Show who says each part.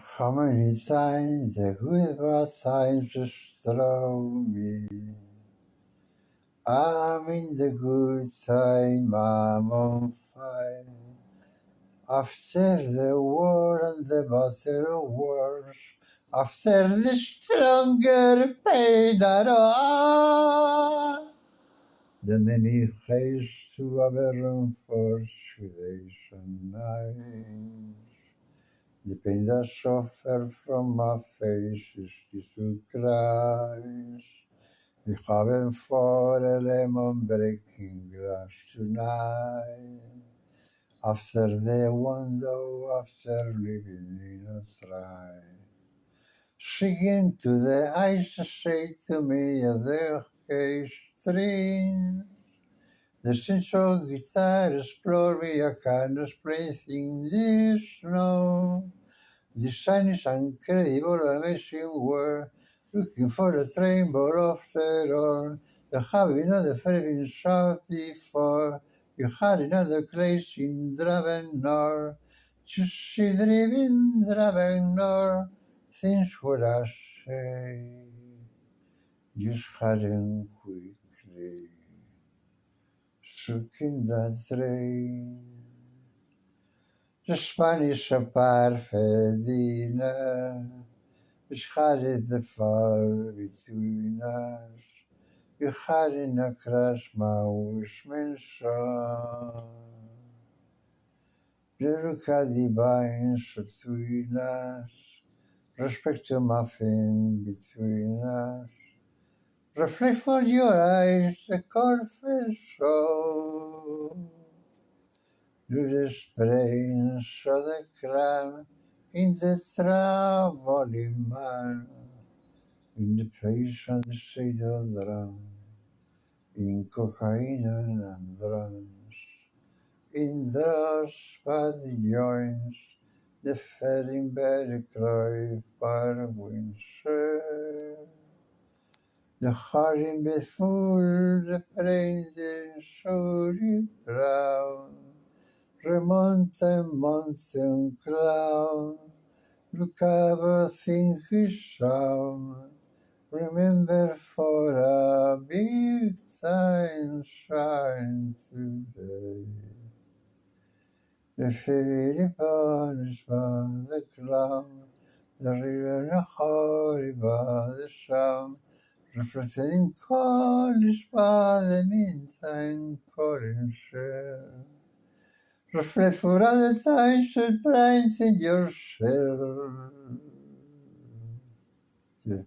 Speaker 1: How many times the good times just throw me? I'm in the good time, I'm on fire. After the war and the battle wars, after the stronger pain at all, the many face to a room for 2 days and nights. The pain that suffer from my face is Jesus Christ. We haven't for a lemon breaking glass tonight. After the window, after living in a try. Singing to the eyes, say to me at the hay string. The sense of guitar explore me, I can't breathe in the snow. The sun is incredible, amazing world, looking for a rainbow after all. The having of the been south before, you had another place in Dravenor. To see driven Dravenor, things what I say, just hadn't quickly, stuck in that train. The Spanish apart Fedina, which had it the fall between us. You had in a crash my wishman song. The Ruka divines between us, respect to muffin between us. Reflect for your eyes the confessor. Do the sprains of the crown in the traveling man, in the face of the shade of drum, in cocaine and drums, in those bad joints, the fading berry cry for winter. The heart in full, the praise is sorry proud. Remonte mountain cloud, look up, think his sound. Remember for a big time shine today. The fairy burns by the cloud, the river and holy by the sound, reflected in college by the meantime calling share. Reflect for other times and brighten yourself. Yeah.